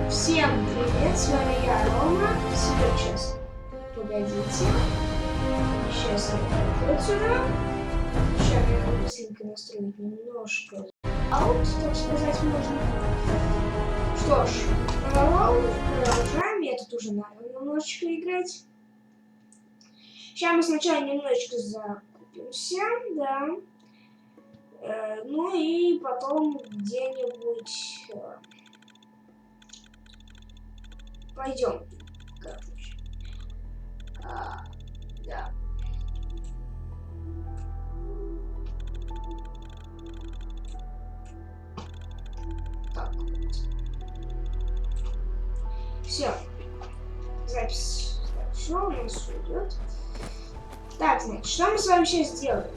Всем привет, с вами я, Рома. Сейчас, погодите. Сейчас я вот сюда. Сейчас я буду быстренько настроить немножко аут, так сказать, можно. Что ж, продолжаем. Я тут уже надо немножечко играть. Сейчас мы сначала немножечко закупимся, да. Ну и потом где-нибудь пойдем, короче. Да. Так вот. Все. Запись хорошо у нас идет. Так, значит, что мы с вами сейчас сделаем?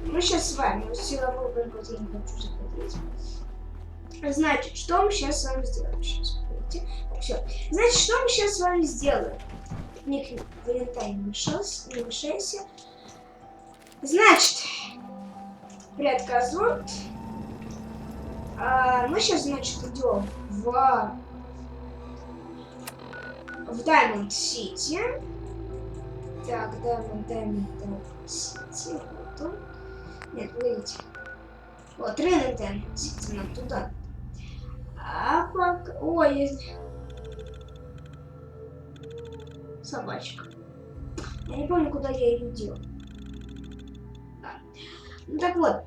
Мы сейчас с вами, силовой прыгать я не хочу заходить. Значит, что мы сейчас с вами сделаем? Сейчас, погодите. Все. Значит, что мы сейчас с вами сделаем? Ник, Валентайн, не мешайся. Значит, предсказывают. Мы сейчас, значит, идем в Diamond City. Так, Diamond City. Вот он. Нет, видите. Вот, Diamond City, нам туда. А пока... Ой, есть... Собачка. Я не помню, куда я ее дел. Ну так вот,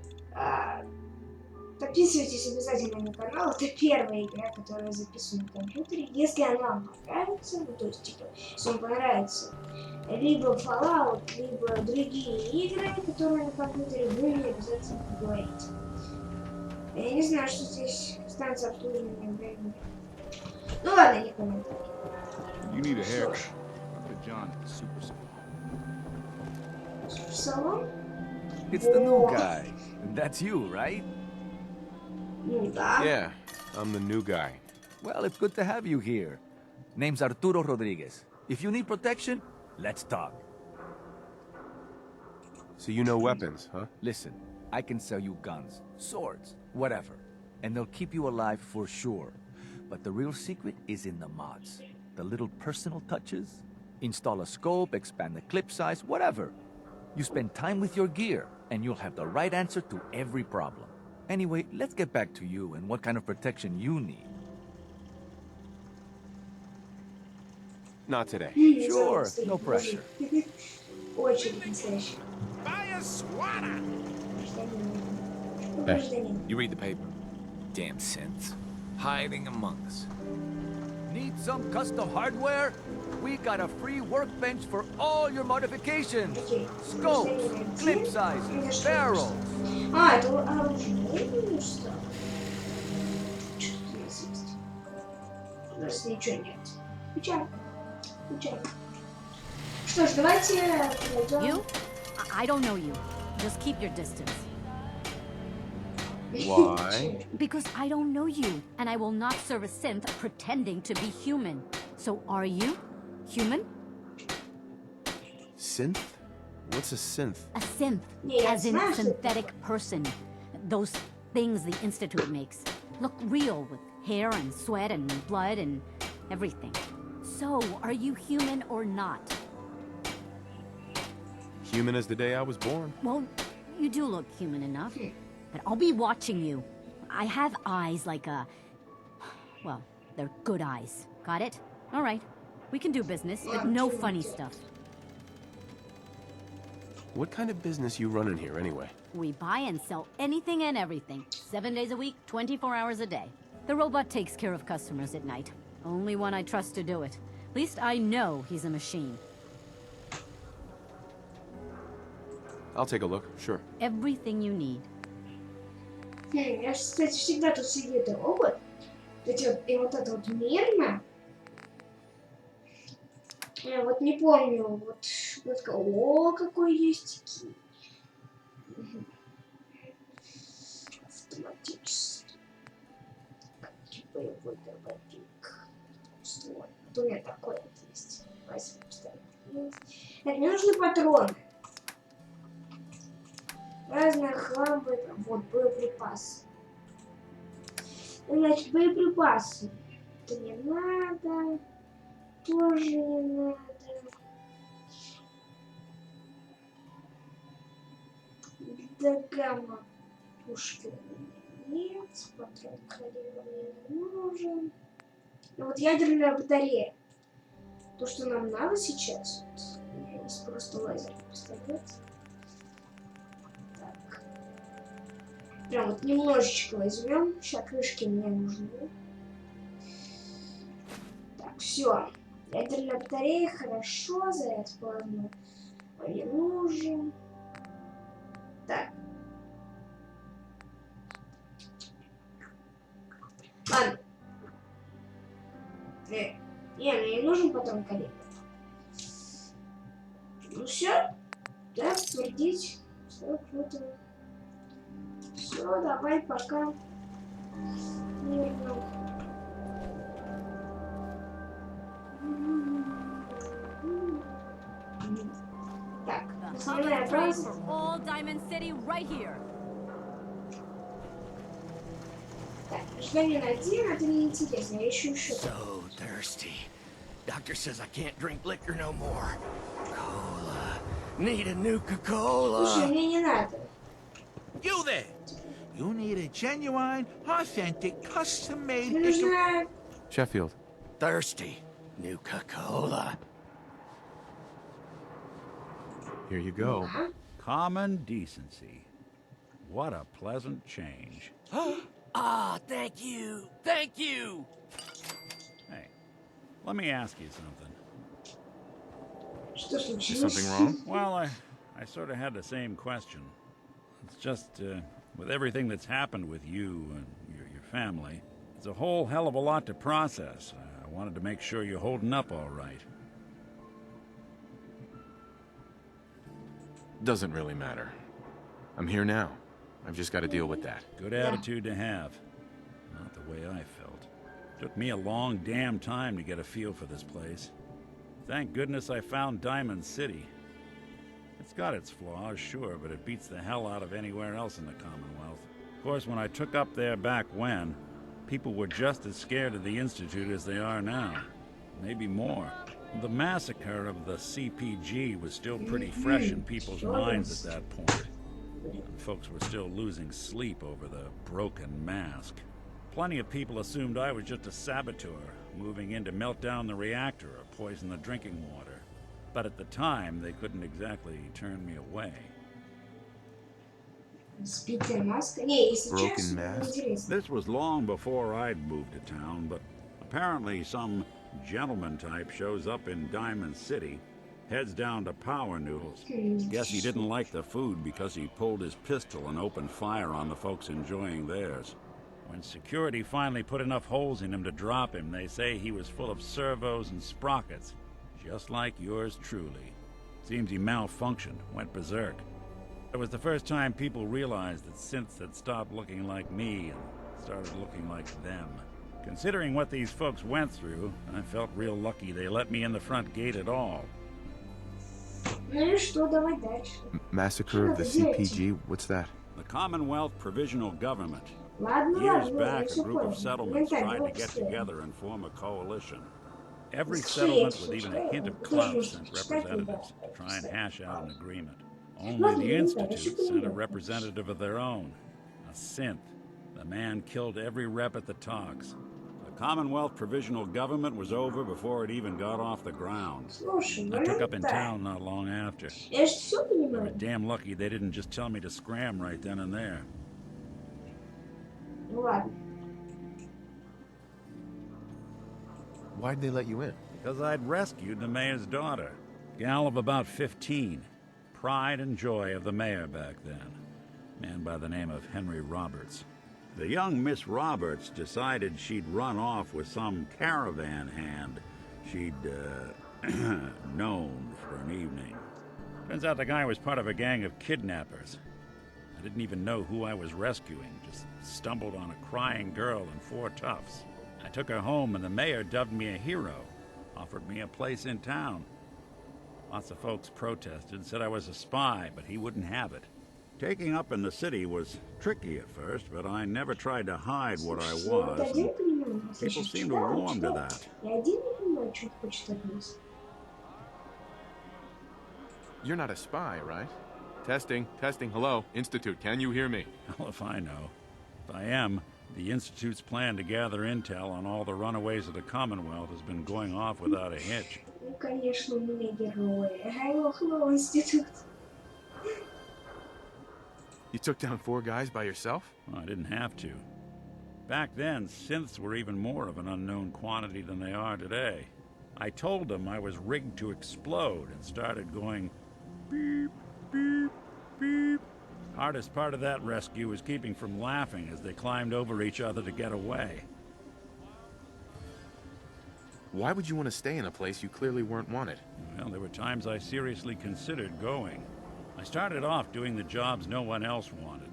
подписывайтесь обязательно на канал. Это первая игра, которую я записываю на компьютере. Если она вам понравится, ну то есть, типа, если вам понравится либо Fallout, либо другие игры, которые на компьютере, вы мне обязательно поговорите. Я не знаю, что здесь станция обслуживания времени. Ну ладно, не комментарий. Что ж. Салон? It's the new guy. That's you, right? Ну да. Yeah, I'm the new guy. Well, it's good to have you here. Name's Arturo Rodriguez. If you need protection, let's talk. So you know weapons, huh? Listen, I can sell you guns, swords, whatever. And they'll keep you alive for sure. But the real secret is in the mods. The little personal touches. Install a scope, expand the clip size, whatever. You spend time with your gear, and you'll have the right answer to every problem. Anyway, let's get back to you and what kind of protection you need. Not today. Sure, no pressure. Очередь настоящая. Hey, You read the paper. Damn synths. Hiding among us. Need some custom hardware? We got a free workbench for all your modifications. Окей. Scopes, clip sizes, barrels. Это оружие, или что? Что-то здесь есть. У нас ничего нет. Печально. Печально. Что ж, давайте пройдем. You? I don't know you. Just keep your distance. why? Because I don't know you, and I will not serve a synth pretending to be human. So are you human? Synth? What's a synth? A synth, Yeah, as in smash it. synthetic person. Those things the Institute makes. Look real with hair and sweat and blood and everything. So, are you human or not? Human as the day I was born. Well, you do look human enough. But I'll be watching you. I have eyes like a... Well, they're good eyes. Got it? All right. We can do business, but no funny stuff. What kind of business you running here anyway? We buy and sell anything and everything. 7 days a week, 24 hours a day. The robot takes care of customers at night. Only one I trust to do it. At least I know he's a machine. I'll take a look, sure. Everything you need. Я, кстати, всегда тут себе это робот. И вот это вот мирно. Я вот не помню, вот о, какой есть автоматический боевой дробовик. Вот у меня такой вот есть. Так, мне нужны патроны. Разные хламы, вот боеприпасы. Значит, боеприпасы. Это не надо. Тоже не надо. Догама. Пушки нет. Патрон калибра мне не нужен. Ну вот ядерная батарея. То, что нам надо сейчас. Вот, у меня есть просто лазерный пистолет. Так. Прям вот немножечко возьмем. Сейчас крышки мне нужны. Так, все. Ядерная батарея, хорошо. Заряд плазмы не нужен. Так. Ладно. Мне не нужен патрон калибра. Ну все. Да, подтвердить. Все круто. Все, давай, пока. Мирно. Так, The основная hottest trade база. for all Diamond City right here. Так, ожидание на 1, это неинтересно. Я ищу еще. So thirsty. Doctor says I can't drink liquor no more. Cola. Need a Слушай, Nuka-Cola. мне не надо. You there! You need a genuine, authentic, custom-made Мне нужна... Sheffield. Thirsty. Nuka-Cola. Here you go. А? Common decency. What a pleasant change. Ah, thank you. Thank you. Hey, let me ask you something. Что Is случилось? something wrong? Well, I sort of had the same question. It's just, with everything that's happened with you and your family, it's a whole hell of a lot to process. I wanted to make sure you're holding up all right. Doesn't really matter. I'm here now. I've just got to deal with that. Good attitude to have. Not the way I felt. Took me a long damn time to get a feel for this place. Thank goodness I found Diamond City. It's got its flaws, sure, but it beats the hell out of anywhere else in the Commonwealth. Of course, when I took up there back when, people were just as scared of the Institute as they are now. Maybe more. The massacre of the CPG was still pretty fresh in people's minds at that point. And folks were still losing sleep over the broken mask. Plenty of people assumed I was just a saboteur, moving in to melt down the reactor or poison the drinking water. But at the time, they couldn't exactly turn me away. Сбитая маска. Не, если Broken честно, mask? интересно. This was long before I'd moved to town, but apparently some gentleman type shows up in Diamond City, heads down to Power Noodles. Guess he didn't like the food because he pulled his pistol and opened fire on the folks enjoying theirs. When security finally put enough holes in him to drop him, they say he was full of servos and sprockets, just like yours truly. Seems he malfunctioned, went berserk. It was the first time people realized that synths had stopped looking like me and started looking like them. Considering what these folks went through, I felt real lucky they let me in the front gate at all. Ну и что, давай дальше. Massacre of the CPG? What's that? The Commonwealth Provisional Government. Ладно, Years ладно, я back, a все group of понял. settlements Ментально tried to get обстоят. together and form a coalition. Every It's settlement strange, with even it's a hint of strange. clout It's sent strange. representatives to try and hash out an agreement. Ладно, Only the я Institute всё sent a понимаю. representative of their own, a synth. The man killed every rep at the talks. The Commonwealth Provisional Government was over before it even got off the ground. Слушай, I took up in моментально. town not long after. Я же все They were понимаю. damn lucky they didn't just tell me to scram right then and there. Ну ладно. Why'd they let you in? Because I'd rescued the mayor's daughter, gal of about 15, pride and joy of the mayor back then, man by the name of Henry Roberts. The young Miss Roberts decided she'd run off with some caravan hand she'd known for an evening. Turns out the guy was part of a gang of kidnappers. I didn't even know who I was rescuing, just stumbled on a crying girl and 4 toughs. I took her home and the mayor dubbed me a hero, offered me a place in town. Lots of folks protested, said I was a spy, but he wouldn't have it. Taking up in the city was tricky at first, but I never tried to hide what I Слушай, вот was. один понимаю. People seem to warm to that. Я один не понимаю, что он хочет от нас. You're not a spy, right? Testing, testing. Hello, Institute, can you hear me? Hell if I know. If I am, the Institute's plan to gather intel on all the runaways of the Commonwealth has been going off without a hitch. Ну, конечно, у меня герои. Hello, институт. You took down 4 guys by yourself? Well, I didn't have to. Back then, synths were even more of an unknown quantity than they are today. I told them I was rigged to explode and started going beep, beep, beep. Hardest part of that rescue was keeping from laughing as they climbed over each other to get away. Why would you want to stay in a place you clearly weren't wanted? Well, there were times I seriously considered going. I started off doing the jobs no one else wanted.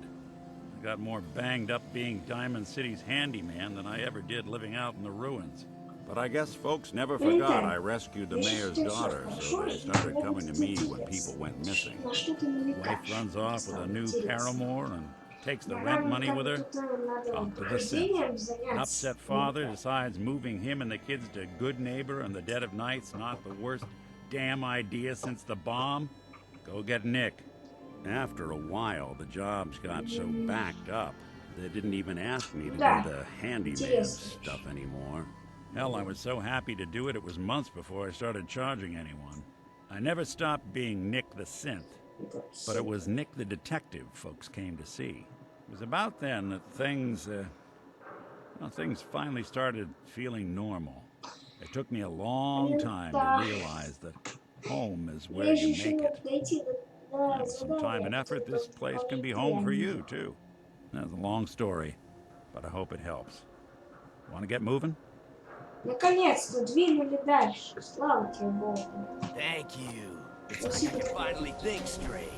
I got more banged up being Diamond City's handyman than I ever did living out in the ruins. But I guess folks never forgot I rescued the mayor's daughter, so they started coming to me when people went missing. Wife runs off with a new paramour and takes the rent money with her. Talk to the synth. An upset father decides moving him and the kids to Good Neighbor in the dead of night's not the worst damn idea since the bomb. Go get Nick. After a while, the jobs got so backed up, they didn't even ask me to do the handyman stuff anymore. Hell, I was so happy to do it, it was months before I started charging anyone. I never stopped being Nick the Synth, but it was Nick the Detective folks came to see. It was about then that things finally started feeling normal. It took me a long time to realize that home is where you make it. And with some time and effort, this place can be home for you, too. That's a long story, but I hope it helps. Want to get moving? Наконец-то двинули дальше. Слава тебе, Богу. Thank you. It's like I can finally think straight.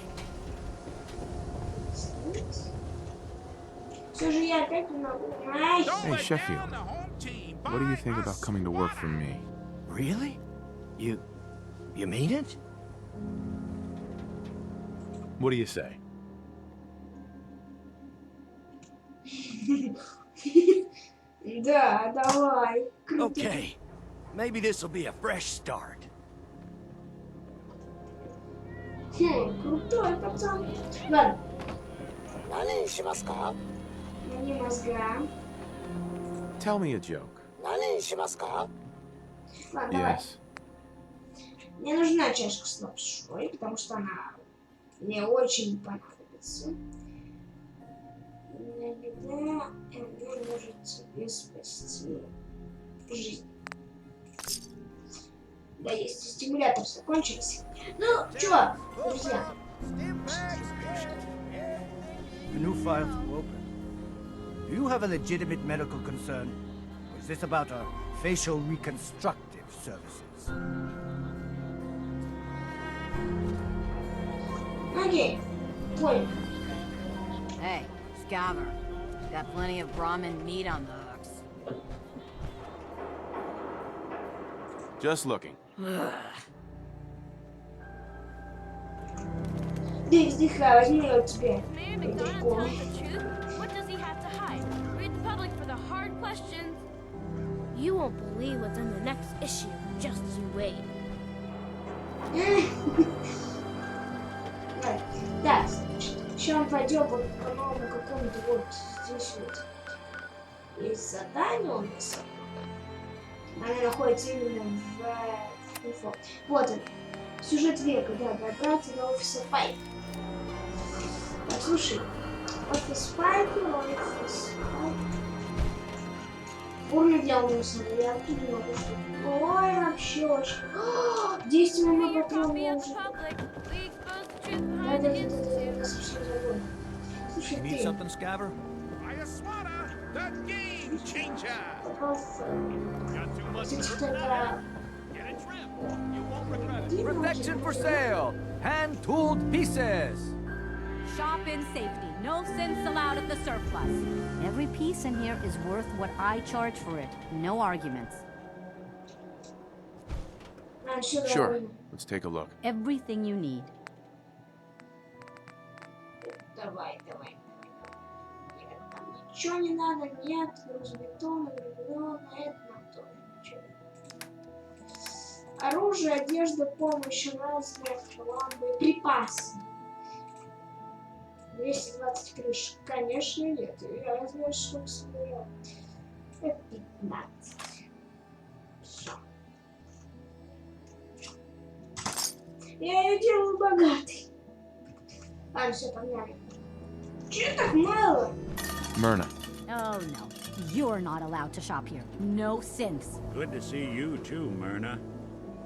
Все же я опять не могу. Ай! Hey, Sheffield. What do you think about coming to work for me? Really? You mean it? What do you say? Да, давай. Круто. Okay. Maybe this will be a fresh start. Крутой пацан. Ладно. Не мозга. Tell me a joke. Ладно, давай. Yes. Мне нужна чашка с лапшой, потому что она мне очень понадобится. Иногда она может тебе спасти жизнь. Да, есть стимулятор закончился. Ну, чё, друзья? The new files will open. Do you have a legitimate medical concern? Or is this about our facial reconstructive services? Окей, понял. Hey, Scaver. Got plenty of Brahmin meat on the hooks. Just looking. Ты вздыхай, возьми я у тебя. Mayor McDonough telling the truth? What does he have to hide? Read the public for the hard questions. You won't believe what's in the next issue. Just you wait. Да, значит, сейчас мы пойдем вот по новому какому-то вот здесь вот. Есть задание у нас. Она находится именно в инфо. Вот он. Сюжет века, да, добраться до офиса Пайка. Послушай, офис Пайка. Уровень для Луса, я оттуда не могу что. Ой, вообще очень. 10 минут патронов уже. Да, я совсем забыл. Слушай, You need ты something, Scaver? The game changer. попался. Got too much Кстати, что-то... Get a trip. You won't regret it. Protection for sale! Hand-tooled pieces! Shop in safety. No synths allowed at the surplus. Every piece in here is worth what I charge for it. No arguments. Sure. Let's take a look. Everything you need. Давай. Ничего не надо, нет, грузбетона, Оружие, одежда, помощь, разные боеприпасы. 220 крыш. Конечно, нет. Я знаю, сколько собираю. Это 15. Всё. Я ее делаю богатой. Ладно, все, погнали. Чего так мало? Myrna. Oh, no. You're not allowed to shop here. No synths. Good to see you too, Myrna.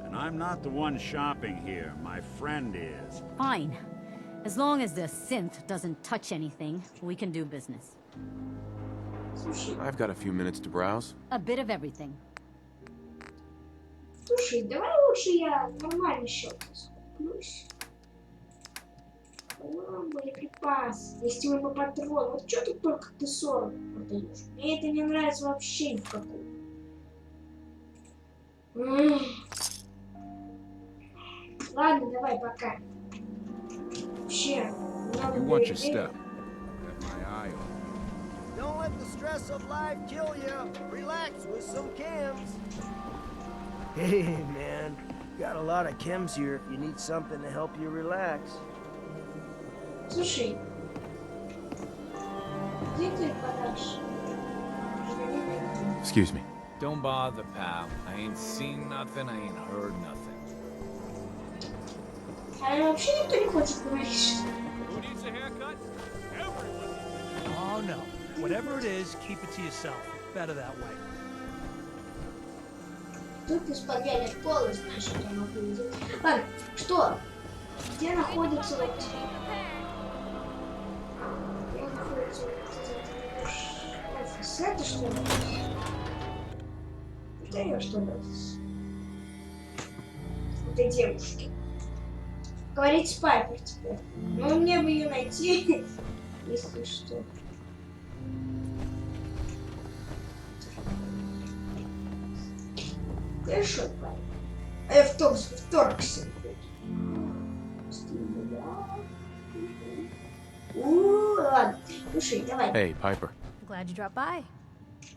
And I'm not the one shopping here. My friend is. Fine. As long as the synth doesn't touch anything, we can do business. Слушай, I've got a few minutes to browse. A bit of everything. слушай, давай лучше я нормальный счет куплюсь. Боеприпас, нестимый патрон. Вот что тут только ты 40 продаешь? Мне это не нравится вообще ни в какую. Ладно, давай, пока. Вообще, надо You watch your step. Got my eye on. Don't let the stress of life kill you. Relax with some chems. Hey, man. Got a lot of chems here if you need something to help you relax. Слушай, где ты подальше? Excuse me. Don't bother, pal. I ain't seen nothing, I ain't heard nothing. А вообще никто не хочет говорить. Who needs a haircut? Everyone. Oh no. Whatever it is, keep it to yourself. Better that way. Тут из-под пьяных пола, знаешь, что я могу видеть. Ладно, что? Где находится вот... Где находится вот офис? Это что ли? Это ее что ли офис? Этой девушки. Говорить с Пайпер теперь. Ну, мне бы ее найти, если что. Хорошо, Пайпер. А я вторгся. Ладно. Слушай, давай. Hey, Piper. Glad you dropped by.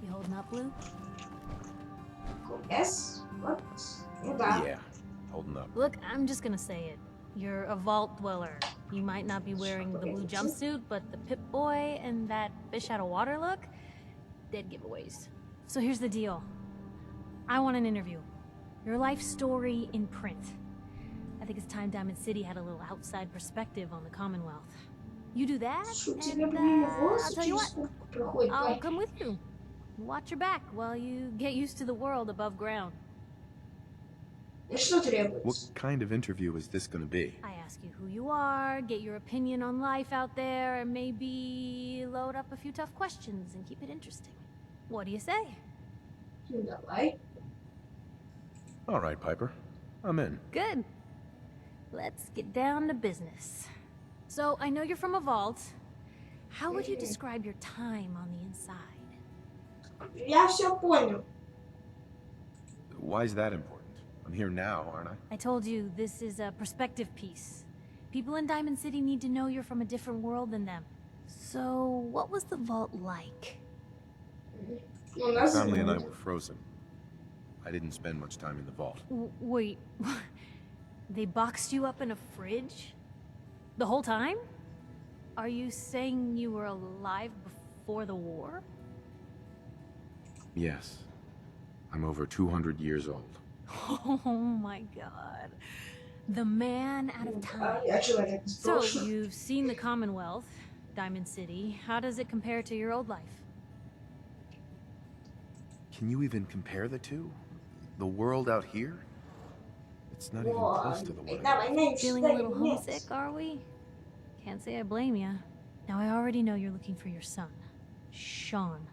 You holding up, Blue? Yes. Вот. Ну да. Yeah, holding up. Look, I'm just gonna say it. You're a vault dweller. You might not be wearing the blue jumpsuit, but the Pip-Boy and that fish out of water look, dead giveaways. So here's the deal. I want an interview. Your life story in print. I think it's time Diamond City had a little outside perspective on the Commonwealth. You do that, and I'll tell you what. I'll come with you. Watch your back while you get used to the world above ground. What kind of interview is this going to be? I ask you who you are, get your opinion on life out there, and maybe load up a few tough questions and keep it interesting. What do you say? All right, Piper. I'm in. Good. Let's get down to business. So, I know you're from a vault. How would you describe your time on the inside? Я все понял. Why is that important? I'm here now, aren't I? I told you, this is a perspective piece. People in Diamond City need to know you're from a different world than them. So, what was the vault like? My family and I were frozen. I didn't spend much time in the vault. Wait, they boxed you up in a fridge? The whole time? Are you saying you were alive before the war? Yes. I'm over 200 years old. Oh my god. The man out of time. So, you've seen the Commonwealth, Diamond City. How does it compare to your old life? Can you even compare the two? The world out here? It's not even close to the one. Feeling a little homesick, are we? Can't say I blame you. Now, I already know you're looking for your son, Sean.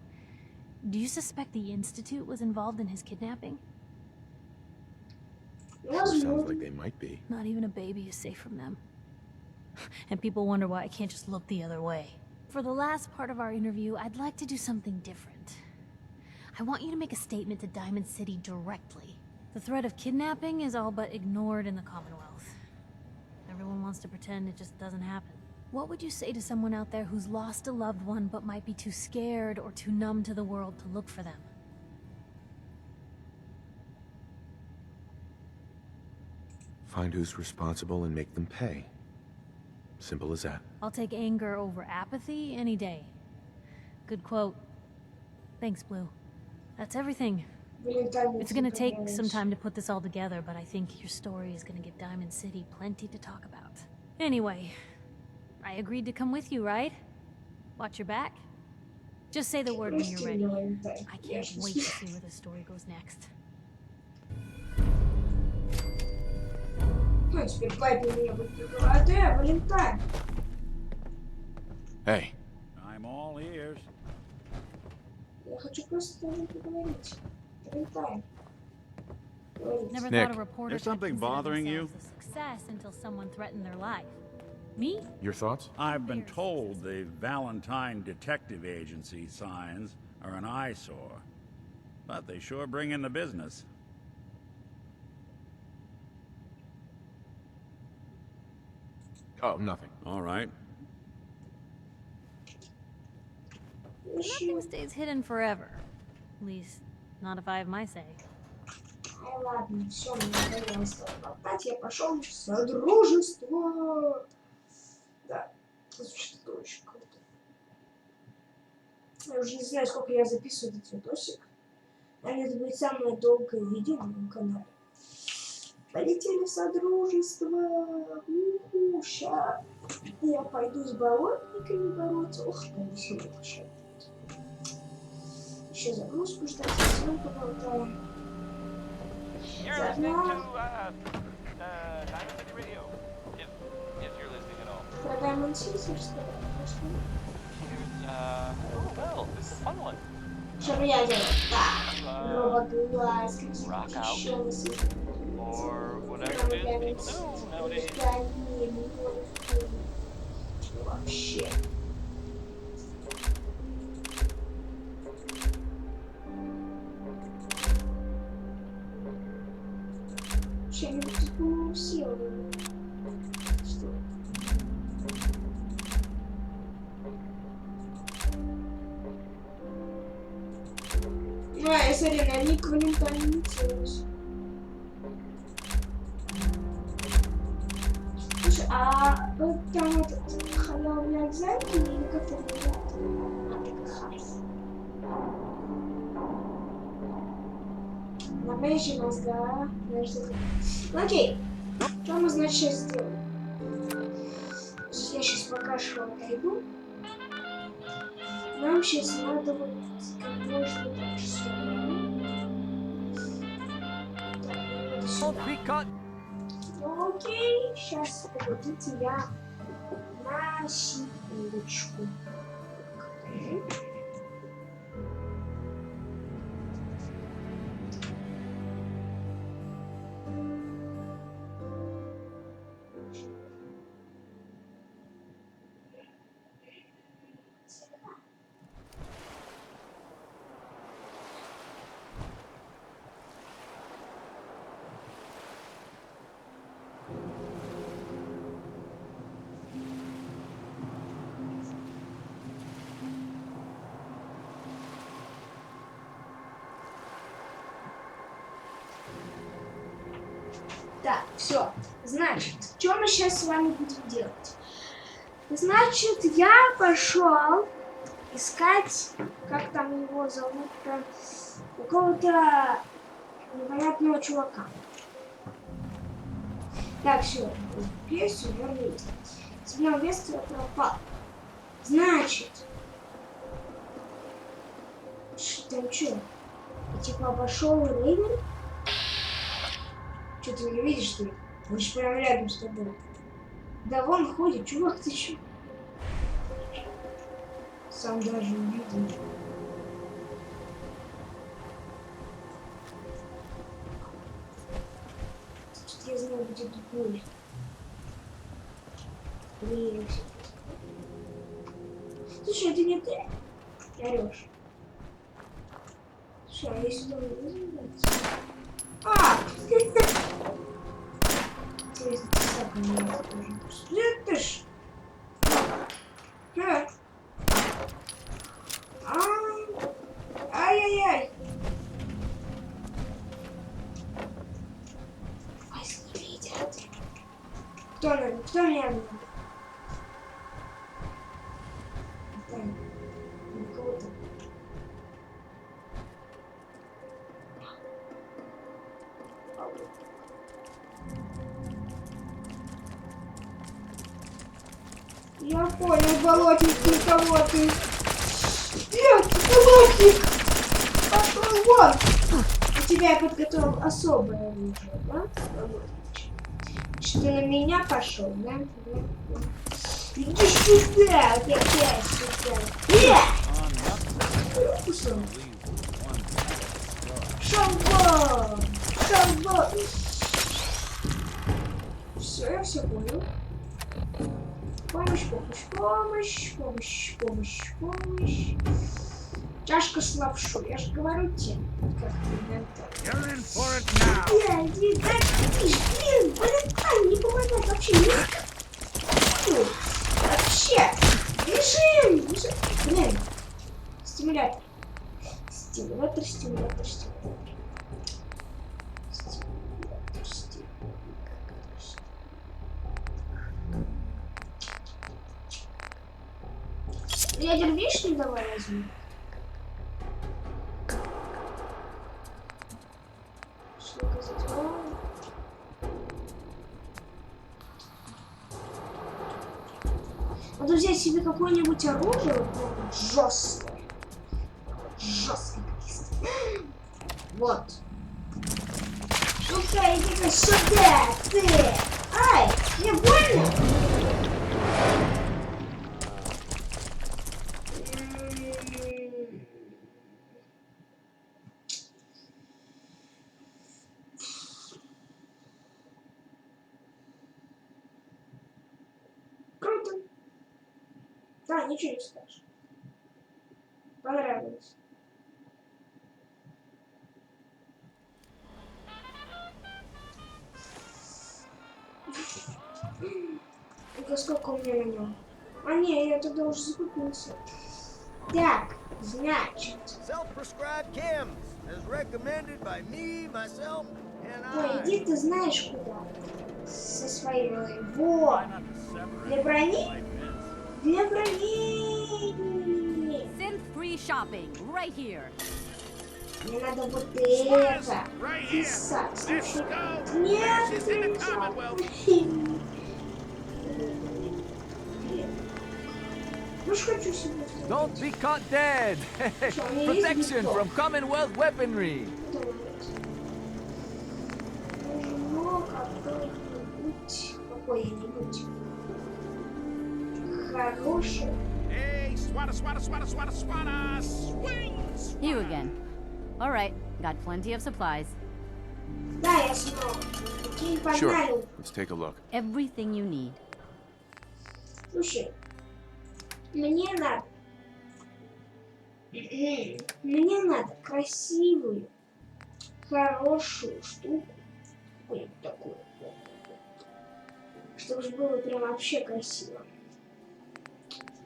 Do you suspect the Institute was involved in his kidnapping? Sounds like they might be. Not even a baby is safe from them. And people wonder why I can't just look the other way. For the last part of our interview, I'd like to do something different. I want you to make a statement to Diamond City directly. The threat of kidnapping is all but ignored in the Commonwealth. Everyone wants to pretend it just doesn't happen. What would you say to someone out there who's lost a loved one but might be too scared or too numb to the world to look for them? Find who's responsible and make them pay. Simple as that. I'll take anger over apathy any day. Good quote. Thanks, Blue. That's everything. It's gonna take some time to put this all together, but I think your story is gonna give Diamond City plenty to talk about. Anyway, I agreed to come with you, right? Watch your back. Just say the word when you're ready. I can't wait to see where the story goes next. Ну, теперь папе меня будет прикрывать. Да, Валентайн. Hey. I'm all ears. Я хочу просто с тобой поговорить. Валентайн. Never Nick, thought a reporter there's could something consider bothering you? themselves a success until someone threatened their life. Me? Your thoughts? I've been told the Valentine Detective Agency signs are an eyesore, but they sure bring in the business. Oh, nothing. All right. Nothing stays hidden forever. At least, not if I have my say. Ай, ладно, все, мне надоело с тобой болтать. Я пошел в содружество. Да, звучит это очень круто. Я уже не знаю, сколько я записываю этот видосик. Наверное, это будет самое долгое видео на моем канале. Полетели в содружество. Уху, ща. Я пойду с болотниками бороться. Ох, там веселее пошел. Еще загрузку ждать, с вами поболтаем. You're listening to Diamond City Radio. If you're listening at all. Про Diamond City, что ли? Here's oh well, this is a fun one. Что меня делать? Да. Робоглаз, Rock out. еще на свете. Or whatever it is people do nowadays. Вообще. Что-нибудь типа силы. Что? Ну, я смотри, на ник Валентайн не целюсь. Слушай, а вот там этот халявный экзамен или как-то на бейджи мозга. Ну окей, что мы, значит, сейчас сделаем? Я сейчас пока что отойду. Нам сейчас надо вот как можно дальше сюда. Ну окей, сейчас, погодите, я на секундочку. Так, все. Значит, что мы сейчас с вами будем делать? Значит, я пошел искать, как там его зовут-то, какого-то непонятного чувака. Так, все, песню вернули. Сигнал бедствия пропал. Значит, там что? Я типа обошел Рейвен? Что, ты не видишь, что ли? Он же прям рядом с тобой. Да вон ходит, чувак, ты чё? Сам даже не видел. Что я знаю, где тут пуль. Блин. Слушай, это не ты? Орёшь. Слушай, а я сюда не буду брать? А! Это ж... Ай-яй-яй! Вас не видят. Кто меня надо? Так, кого-то. Я понял, болотник, кого ты. Нет, болотник! Пошел вон! У тебя я подготовил особое оружие, да? Что ты на меня пошел, да? Иди сюда! Опять сюда! Шамбо! Шамбо! Все, я все понял. Помощь, помощь, помощь, помощь, помощь, помощь. Чашка с лапшой, я же говорю тебе. Как иди, да, блин, блин, не помогает вообще никак. Вообще, бежим, бежим. Блин, стимулятор. Стимулятор, стимулятор, стимулятор. Ядер вишни давай возьмем. Что сказать? Надо взять себе какое-нибудь оружие, вот, жесткое. Жесткое. Вот. Ну-ка, иди-ка сюда, ты! Ай, мне больно? Круто. Да, ничего не скажешь. Понравилось. Это сколько у меня на нем? А не, я тогда уже закупился. Так, значит. Ой, иди ты знаешь куда. Со своей вот. Для брони? Для брони. Synth-free shopping, right here. Мне надо вот это писать. Слушай, нет, нельзя. Ну ж хочу себе. Don't be caught dead! Protection from Commonwealth weaponry! Какой-нибудь хороший. You again. All right, got plenty of supplies. Да, я снова. Окей, погнали. Sure. Let's take a look. Everything you need. Слушай, мне надо красивую, хорошую штуку, какую-нибудь такую, чтобы же было прям вообще красиво.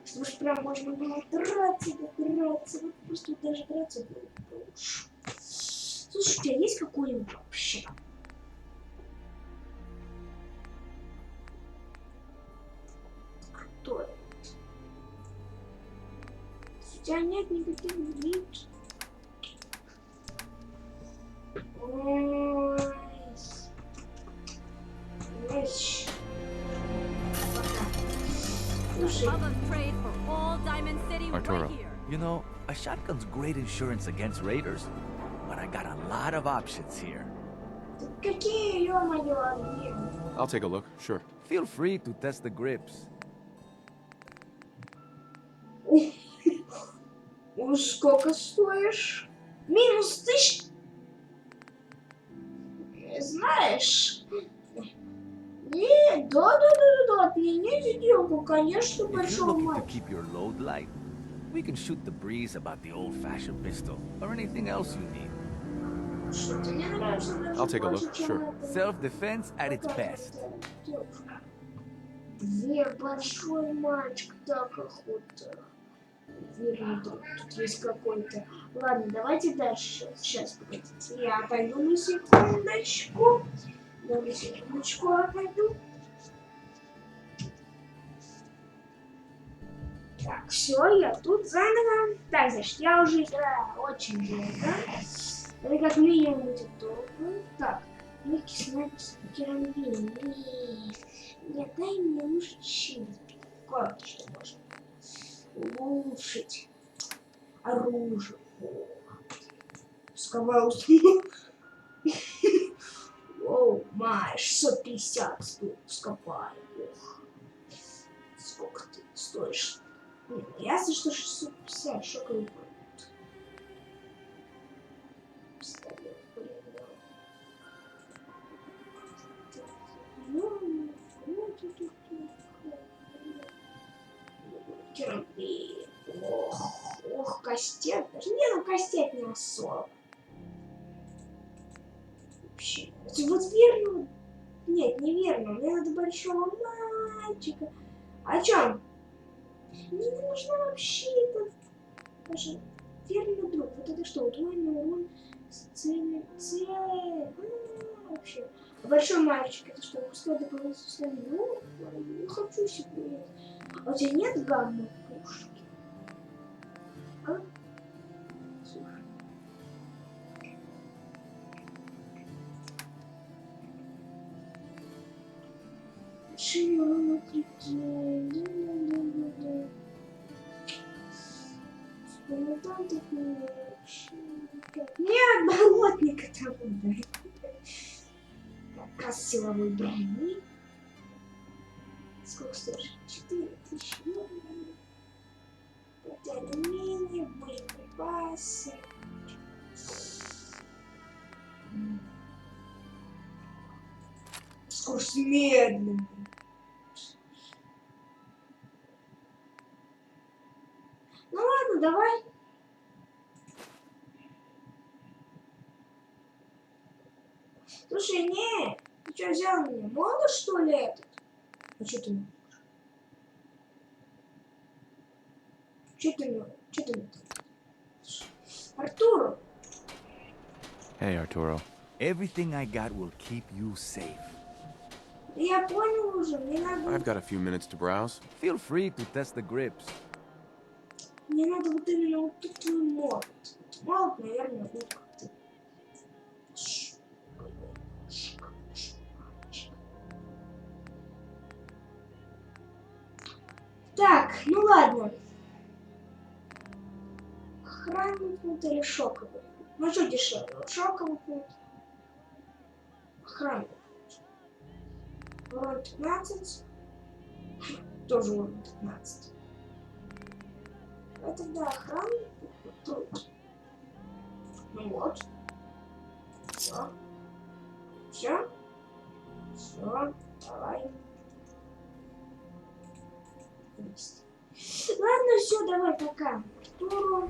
Чтобы же прям можно было драться, вот просто вот даже драться было лучше. Слушай, у тебя есть какой-нибудь вообще? Кто это? У тебя нет никаких вид. Ой. Arturo, you know, a shotgun's great insurance against raiders, but I got a lot of options here. Какие, ё-моё, I'll take a look, sure. Feel free to test the grips. Сколько стоишь? Минус 1000. Знаешь? Нет, да, отменить сделку, конечно, If you're большого looking to мальчика. keep your load light, we can shoot the breeze about the old-fashioned pistol or anything else you need. Что-то мне нравится даже I'll take a больше, look, чем sure. это. Self-defense at its Вот так best. вот, девушка. Вер, большой мальчик, так охота. Верный друг, тут есть какой-то. Ладно, давайте дальше. Сейчас, погодите. Я отойду на секундочку. Я на секундочку отойду. Так, все, я тут заново. Так, значит, я уже играю очень долго. Это как минимум будет долго. Так, легкий снайпером нет, дай мне лучше щит. Кое-что можно улучшить. Оружие. Пусковая установка. Оу, май, 650 стоит пусковая. Ох. Сколько ты стоишь? Не, ну ясно, что 650 шоковый продукт. Пистолет, блин, да. Керамбин. Ох, кастет. Даже не, ну кастет не особо. Вообще. Вот верно. Нет, неверно. Мне надо большого мальчика. О чем? Мне не нужно вообще это. Даже верный друг. Вот это что? Удвоенный урон с цели. Вообще. А большой мальчик, это что? Пускай дополнительно условия. Ну, не хочу себе. А у тебя нет гамма-пушки? А? Слушай. Нет, болотника того дай. Показ силовой брони. Сколько стоишь? 4000. Это алюминий, боеприпасы. Скорость медленная. Ну ладно, давай. Слушай, не, ты что взял меня? Мало что ли этот? А что ты? Что ты? Артур. Hey, Arturo. Everything I got will keep you safe. Я понял уже, мне надо... I've got a few minutes to browse. Feel free to test the grips. Мне надо вот именно вот тут твой молот. Молот, наверное, будет как-то... Так, ну ладно. Охранный пункт или шоковый? Ну что дешевле? Вот шоковый пункт. Охранный пункт. Урон 15. Тоже урон 15. Это да, охранный пункт. Ну вот. Все. Все. Все. Давай. Ладно, все, давай, пока. Артуру.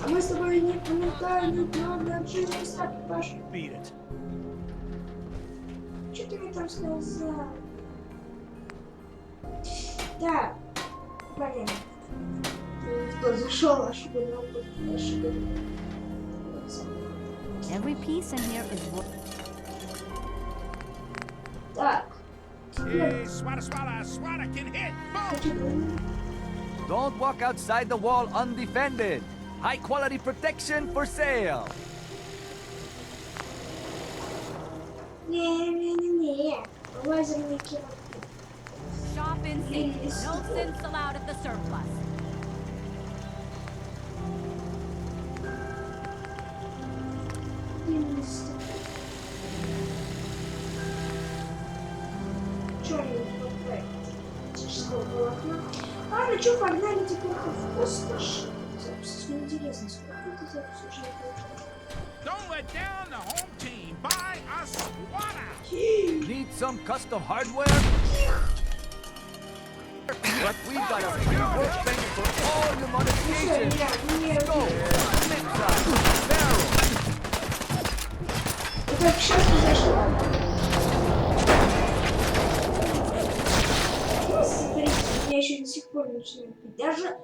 А мы с тобой не комментарии, правда, общались так, Паш. Что ты мне там сказал? Да, понятно. Кто зашел, ошибка. Every piece in here is worth. Так. Hey, swata, can hit. Boom. Don't walk outside the wall undefended. High quality protection for sale. Не. Лазерный керамбин. Shop in safety. No sins allowed at the surplus. Ладно, что, погнали теперь в пустошь. Запись неинтересно, сколько это запись уже не получилось. Don't let down the home team. Buy a swatter. Need some custom hardware? But we got a free workbench for all your modifications. Scope, mid-size, barrel. Это к счастью зашло. Смотрите, меня еще до сих пор начинает бить. Даже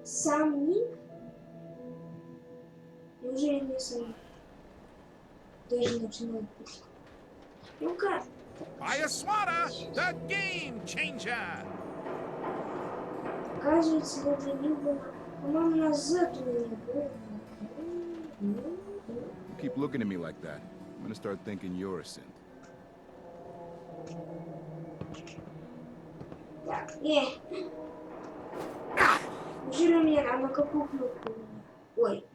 сам ник. Неужели не сам ник? Даже начинает бить. Ну-ка. Buy a swatter, the game changer. Оказывается, даже не было. По-моему, нас Z у меня было. You keep looking at me like that, I'm gonna start thinking you're a synth. Так, не. Неужели у меня на какую кнопку? Ой.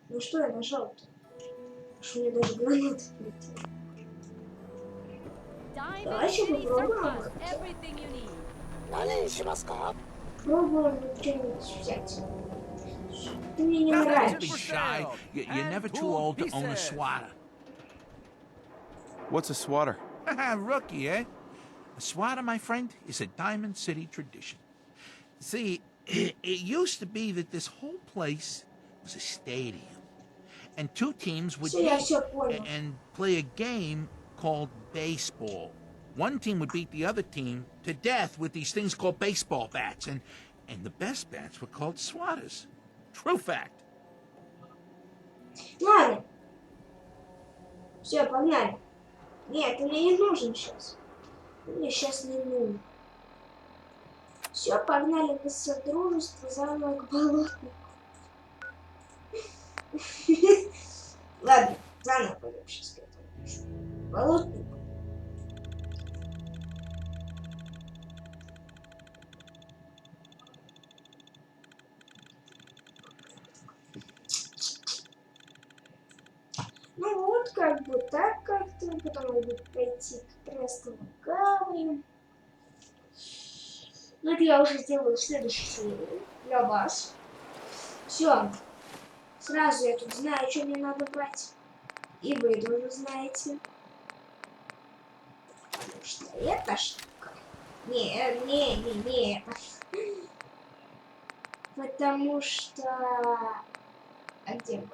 Ну что я нажал-то? Аж у меня даже гранаты полетели. Давай еще попробуем. Попробуем что-нибудь взять. Ты мне не Don't be нравишься. shy. You're never too old to own a swatter. What's a swatter? Rookie, eh? A swatter, my friend, is a Diamond City tradition. See, it used to be that this whole place was a stadium. And two teams would meet and play a game called baseball. One team would beat the other team to death with these things called baseball bats. And the best bats were called swatters. True fact. Ладно. Все, погнали. Нет, ты мне не нужен сейчас. Мне сейчас не нужен. Все, погнали на содружество заново к болотнику. Ладно, заново пойдем сейчас к этому. Болотнику. Ну вот, как бы так как-то. Потом надо пойти к крестовой гавани. Ну это я уже сделаю в следующей серии для вас. Все. Сразу я тут знаю, что мне надо брать. И вы тоже знаете. Потому что эта штука. Не. Потому что... А где мы?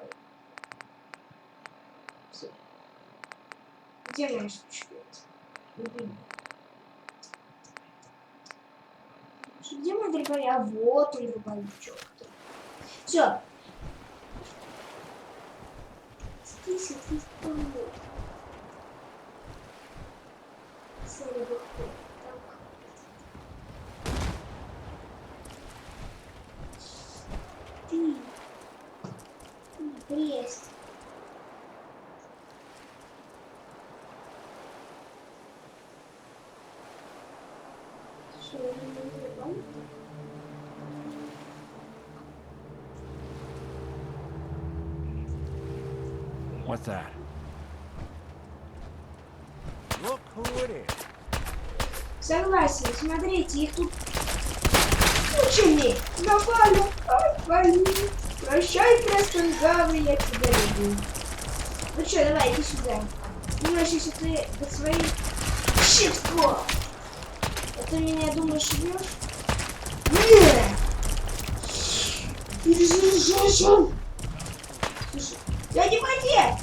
Где моя штучка? Где мой дробовик? А вот он, дробовичок. Все. Здесь помню. Ты. Брест. What's that? Look who it is. Согласен, смотрите, их тут кучами напали. Ай, прощай, Престон Гаври, я тебя люблю. Ну что, давай, иди сюда. Думаешь, если ты под своим щитством, а ты меня думаешь, убьешь? Нет! Перезаряжайся! Слушай, я не в воде!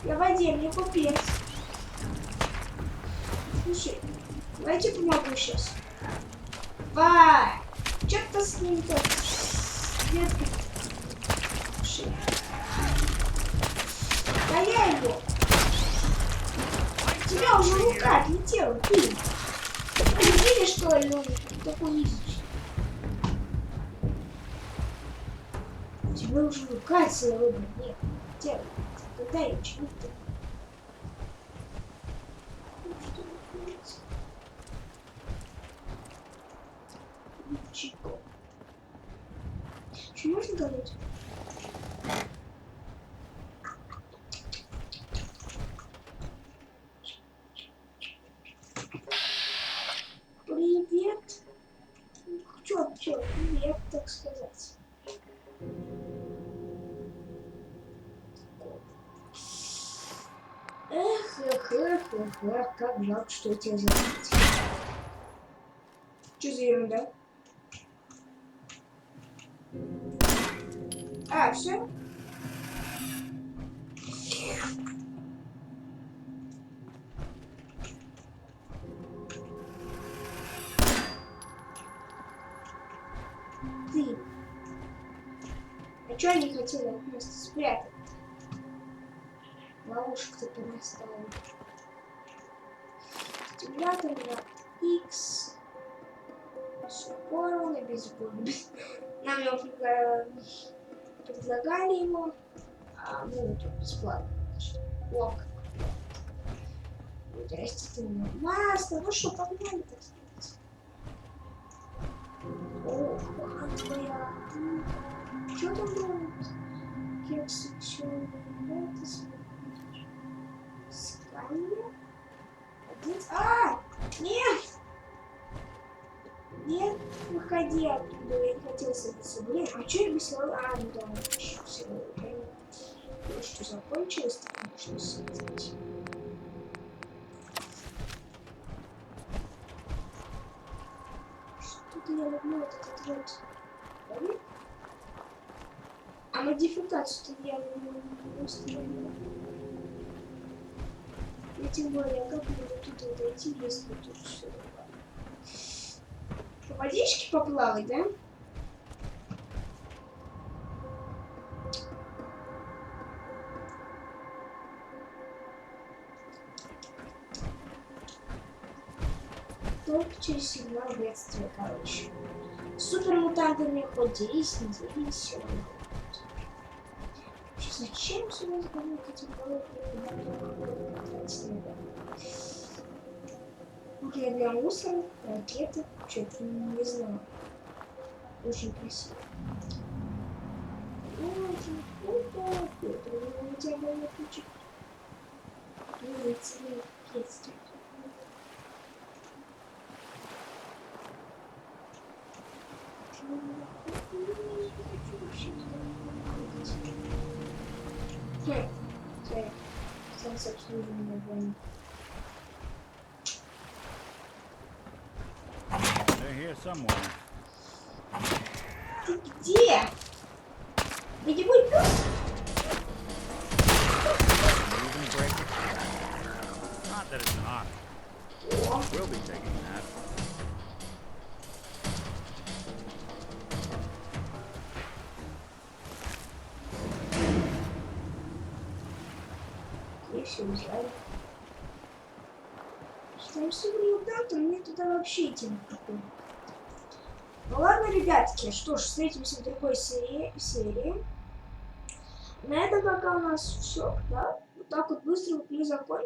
Я в воде, мне купец. Слушай, давайте помогу сейчас. Давай! Что-то с ним так... Да я его! У тебя уже рука отлетела, ты! Ты не видишь, что ли, он такой низкий? У тебя уже рука целая, нет, делай. Когда я чего-то... Чего? Что можно говорить? Привет. Чё, привет, так сказать. Эх, как жалко, что я тебя заметил. Что за ерунда? А, все? Ты. А чё они хотели от нас спрятать? Ловушек кто-то наставил. Стимулятор на X. Порвано, бейсбольный. Нам его предлагали его, а мы тут бесплатно. Ловко. Растительное масло. Ну что, погнали, так сказать. О, твоя. Что там было? Кексы, все. Это сканер. А! Нет! Нет, выходи оттуда, я не хотел садиться. Блин, а что я без силы? А, ну да, еще силы. Ну что, закончилось, так можно сидеть. Что-то я люблю вот этот вот. Правильно? А модификацию-то я не установила. И тем более, как мне тут дойти, если тут все нормально. По водичке поплавать, да? Только через сигнал бедствия, короче. Супермутантами хоть делись, не делись, все равно. Зачем сюда сгонять эти головы? Окей, для мусора, ракеты, что-то не знаю. Очень красиво. Очень круто. У тебя был ключик. Ну, тебе есть. Сам собственно войны. They're here somewhere. Ты где? Видевой пес? Not that it's not. We'll be taking that. И все взяли. Что им сегодня там, то мне туда вообще идти не приходит. Ну ладно, ребятки, что ж, встретимся в другой серии. На этом пока у нас все, да? Вот так вот быстро мы закончим.